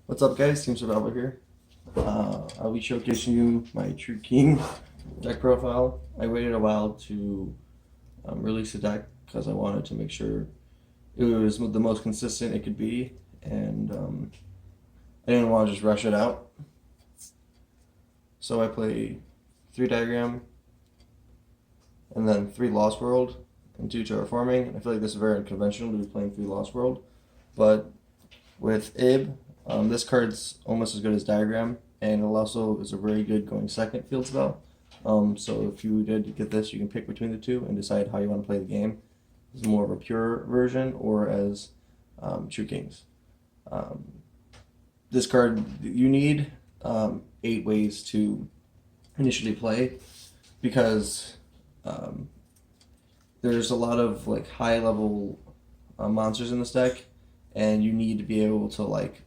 What's up, guys? Team Survivor here. I'll be showcasing you my True King deck profile. I waited a while to release a deck because I wanted to make sure it was the most consistent it could be, and I didn't want to just rush it out. So I play 3 Diagram, and then 3 Lost World, and 2 Terraforming. I feel like this is very unconventional to be playing 3 Lost World, but with Ib, this card's almost as good as Diagram, and it also is a very good going second field spell. So if you did get this, you can pick between the two and decide how you want to play the game. This is more of a pure version or as True Kings. This card, you need 8 ways to initially play because there's a lot of like high level monsters in this deck, and you need to be able to like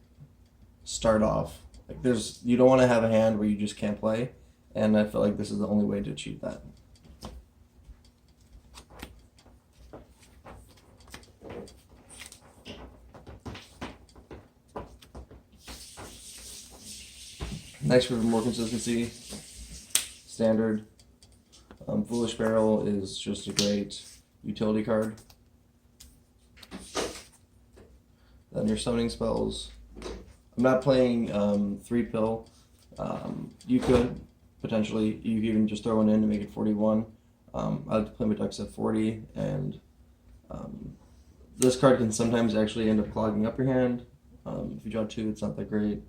start off. Like you don't want to have a hand where you just can't play, and I feel like this is the only way to achieve that. Next, for more consistency, standard. Foolish Barrel is just a great utility card. Then your summoning spells. I'm not playing 3 pill. You could potentially, you could even just throw one in to make it 41. I like to play my decks at 40, and this card can sometimes actually end up clogging up your hand. If you draw 2, it's not that great.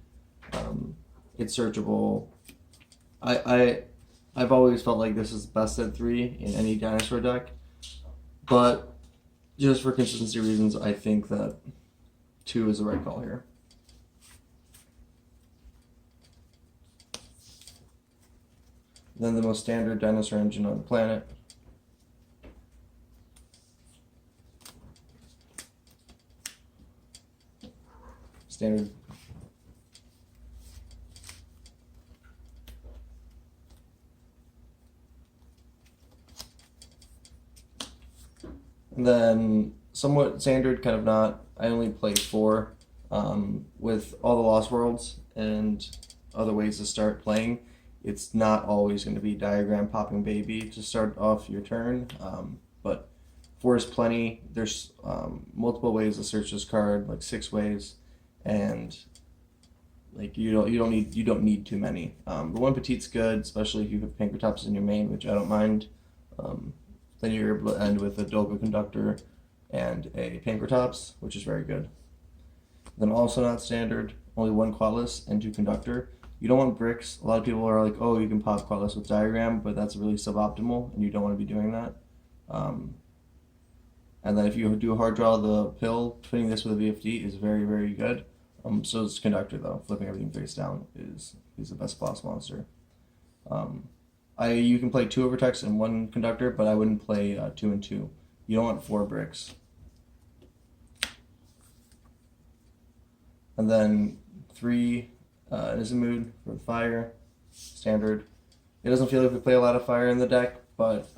It's searchable. I've always felt like this is best at 3 in any dinosaur deck, but just for consistency reasons, I think that 2 is the right call here. Then the most standard dinosaur engine on the planet. Standard. And then somewhat standard, kind of not. I only play 4 with all the Lost Worlds and other ways to start playing. It's not always going to be Diagram Popping Baby to start off your turn, but 4 is plenty. There's multiple ways to search this card, like 6 ways, and like you don't need too many. The 1 Petite's good, especially if you have Pankratops in your main, which I don't mind. Then you're able to end with a Dolgo Conductor and a Pankratops, which is very good. Then also not standard, only 1 Qualis and 2 Conductor. You don't want bricks. A lot of people are like, oh, you can pop Qualis with Diagram, but that's really suboptimal, and you don't want to be doing that. And then if you do a hard draw, the pill, putting this with a VFD is very, very good. So is Conductor, though. Flipping everything face down is the best boss monster. You can play 2 Overtext and 1 Conductor, but I wouldn't play 2 and 2. You don't want 4 bricks. And then 3 Nizamud for the fire, standard. It doesn't feel like we play a lot of fire in the deck, but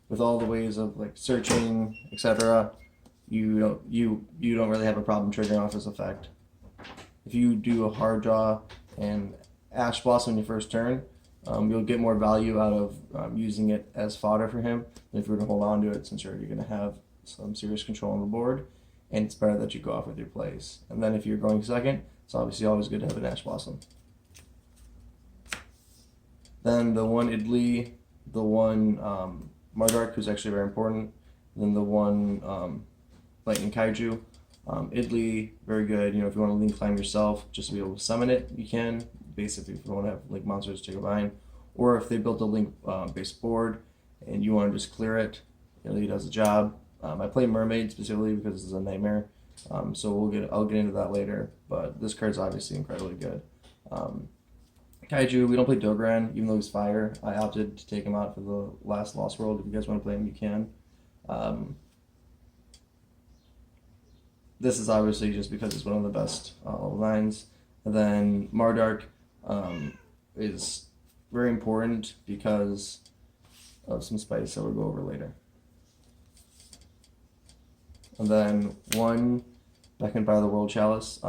with all the ways of like searching, etc., you don't really have a problem triggering off this effect. If you do a hard draw and Ash Blossom on your first turn, you'll get more value out of using it as fodder for him than if you were to hold on to it, since you're going to have some serious control on the board, and it's better that you go off with your plays. And then if you're going second, it's obviously always good to have an Ash Blossom. Then the 1 Idli, the 1 Mardark, who's actually very important, then the 1 Lightning Kaiju. Idli, very good. If you want to lean climb yourself, just to be able to summon it, you can. Basically, if you want to have link monsters to combine, or if they built a link based board and you want to just clear it, Idli does the job. I play Mermaid specifically because it's a nightmare, so I'll get into that later. But this card's obviously incredibly good. Kaiju, we don't play Dogran, even though he's fire. I opted to take him out for the last Lost World. If you guys want to play him, you can. This is obviously just because it's one of the best level 9s. And then Mardark is very important because of some spice that we'll go over later. And then 1 Beckoned by the World Chalice.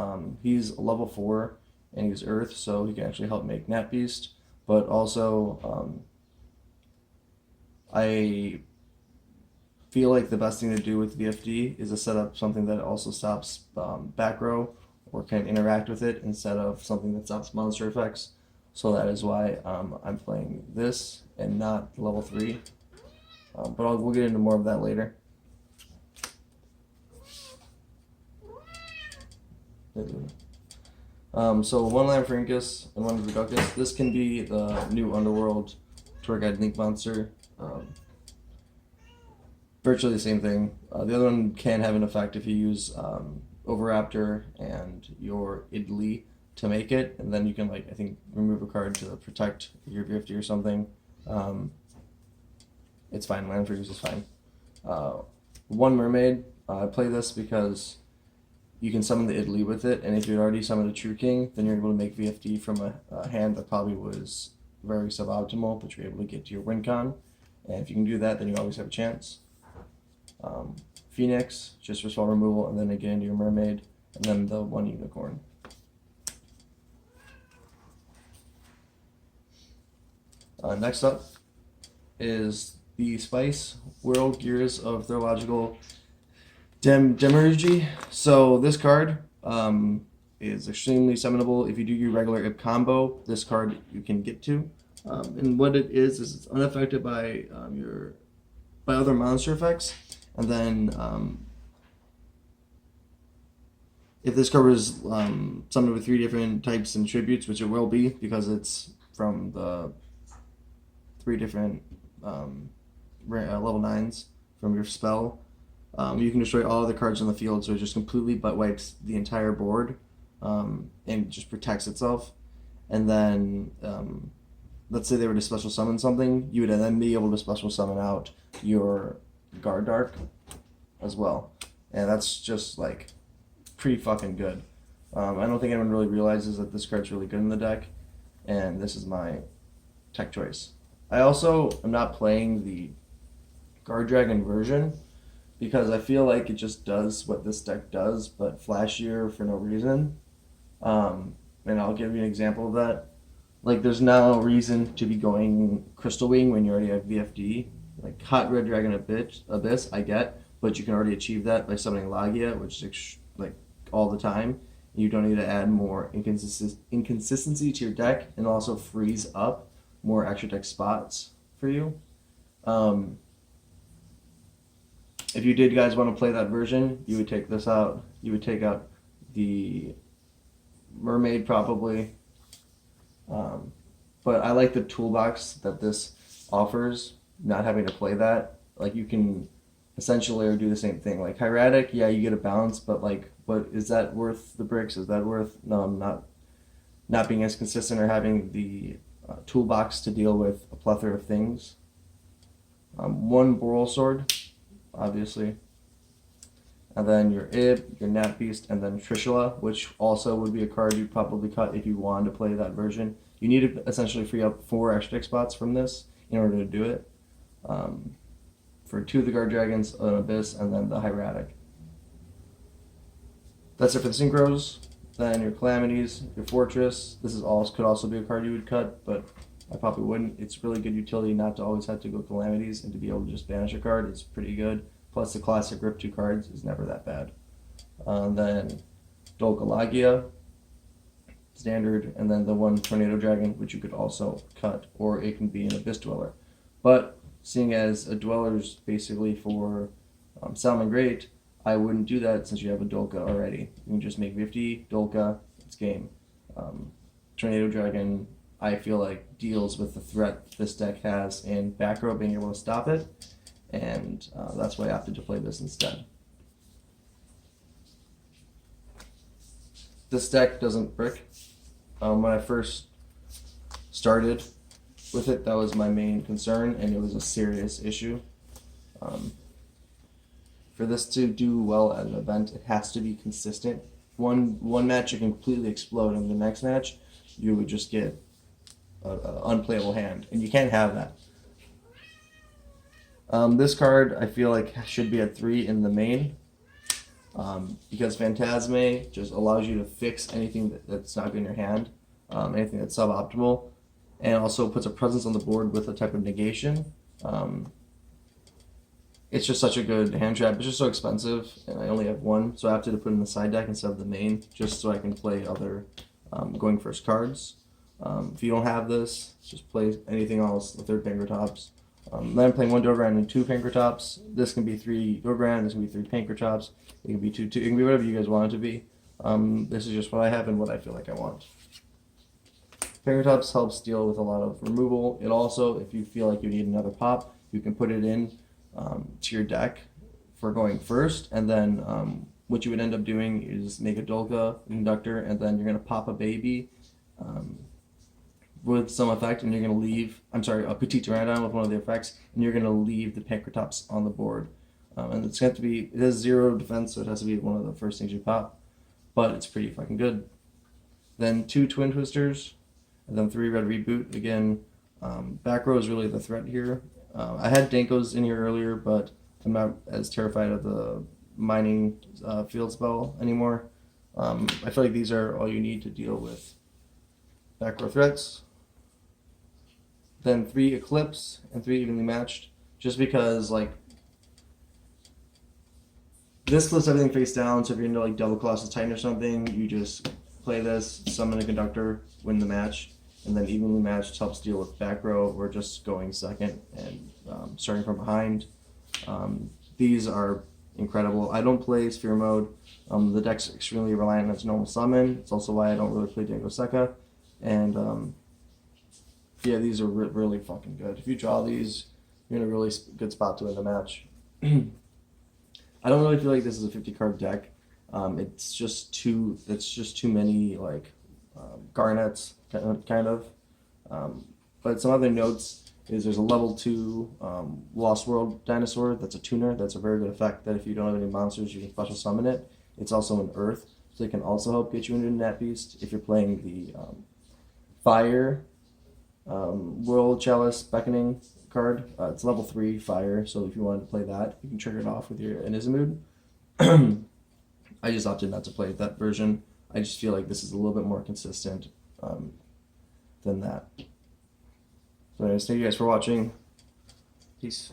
He's a level 4 and he's Earth, so he can actually help make Nat Beast. But also, I feel like the best thing to do with VFD is to set up something that also stops back row or can interact with it instead of something that stops monster effects. So that is why I'm playing this and not level 3. But we'll get into more of that later. So one Lamphrinkus and one Reducus. This can be the new Underworld Tour Guide Link monster. Virtually the same thing. The other one can have an effect if you use Overraptor and your Idli to make it, and then you can, like, I think, remove a card to protect your VFD or something. It's fine. Lamphrinkus is fine. One Mermaid. I play this because you can summon the Idli with it, and if you already summoned a True King, then you're able to make VFD from a hand that probably was very suboptimal, but you're able to get to your win con. And if you can do that, then you always have a chance. Phoenix, just for spell removal, and then again into your Mermaid, and then the one Unicorn. Next up is the Spice World Gears of Theological Demiurgy. So this card is extremely summonable. If you do your regular Ib combo, this card you can get to. And what it is it's unaffected by other monster effects. And then if this card is summoned with 3 different types and tributes, which it will be because it's from the 3 different level 9s from your spell, you can destroy all the cards on the field, so it just completely butt wipes the entire board and just protects itself. And then let's say they were to special summon something, you would then be able to special summon out your Guard Dark as well. And that's just, like, pretty fucking good. I don't think anyone really realizes that this card's really good in the deck, and this is my tech choice. I also am not playing the Guard Dragon version because I feel like it just does what this deck does, but flashier for no reason. And I'll give you an example of that. Like, there's no reason to be going Crystal Wing when you already have VFD. Like, Hot Red Dragon Abyss, I get, but you can already achieve that by summoning Lagia, which is like all the time. You don't need to add more inconsistency to your deck, and also frees up more extra deck spots for you. If you did guys want to play that version, you would take this out. You would take out the Mermaid probably. But I like the toolbox that this offers, not having to play that. Like, you can essentially do the same thing. Like Hieratic, yeah, you get a bounce, but like, what is that worth the bricks? Is that worth not being as consistent or having the toolbox to deal with a plethora of things? One Boral Sword, obviously. And then your Ib, your Nat Beast, and then Trishula, which also would be a card you'd probably cut if you wanted to play that version. You need to essentially free up 4 extra deck spots from this in order to do it. For 2 of the Guard Dragons, an Abyss, and then the Hieratic. That's it for the Synchros. Then your Calamities, your Fortress. This could also be a card you would cut, but I probably wouldn't. It's really good utility not to always have to go Calamities, and to be able to just banish a card is pretty good. Plus the classic rip 2 cards is never that bad. Then Dolkalagia, standard, and then the one Tornado Dragon, which you could also cut, or it can be an Abyss Dweller. But seeing as a Dweller's basically for Salmon Great, I wouldn't do that since you have a Dolka already. You can just make 50, Dolka, it's game. Tornado Dragon, I feel like, deals with the threat this deck has in back row being able to stop it, and that's why I opted to play this instead. This deck doesn't brick. When I first started with it, that was my main concern, and it was a serious issue. For this to do well at an event, it has to be consistent. One match you can completely explode, and the next match you would just get an unplayable hand, and you can't have that. This card I feel like should be at 3 in the main. because Phantasme just allows you to fix anything that's not good in your hand, anything that's suboptimal, and also puts a presence on the board with a type of negation. It's just such a good hand trap. It's just so expensive, and I only have one, so I have to put it in the side deck instead of the main, just so I can play other going first cards. If you don't have this, just play anything else, the third Pankratops. Then I'm playing one Dogoran and two Pankratops. This can be three Dogoran, this can be three Pankratops. It can be two, it can be whatever you guys want it to be. This is just what I have and what I feel like I want. Pankratops helps deal with a lot of removal. It also, if you feel like you need another pop, you can put it in to your deck for going first, and then what you would end up doing is make a Dolka Conductor, and then you're going to pop a baby with some effect, and you're going to leave, a Petite Pteranodon with one of the effects, and you're going to leave the Pankratops on the board. And it's going to be, it has 0 defense, so it has to be one of the first things you pop, but it's pretty fucking good. Then 2 Twin Twisters, and then 3 Red Reboot. Again, back row is really the threat here. I had Dankos in here earlier, but I'm not as terrified of the mining field spell anymore. I feel like these are all you need to deal with back row threats. Then 3 Eclipse and 3 Evenly Matched, just because like this flips everything face down. So if you're into like Double Colossus Titan or something, you just play this, summon a Conductor, win the match, and then Evenly Matched helps deal with back row or just going second and starting from behind. These are incredible. I don't play Sphere Mode. The deck's extremely reliant on its normal summon. It's also why I don't really play Dango Seka. And yeah, these are really fucking good. If you draw these, you're in a really good spot to win the match. I don't really feel like this is a 50 card deck. It's just too many like garnets kind of. But some other notes is there's a level 2 Lost World dinosaur that's a tuner. That's a very good effect that if you don't have any monsters, you can special summon it. It's also an earth, so it can also help get you into Nat Beast if you're playing the Fire World Chalice Beckoning card. It's level 3 Fire, so if you wanted to play that, you can trigger it off with your Inizamud. I just opted not to play that version. I just feel like this is a little bit more consistent than that. So anyways, thank you guys for watching. Peace.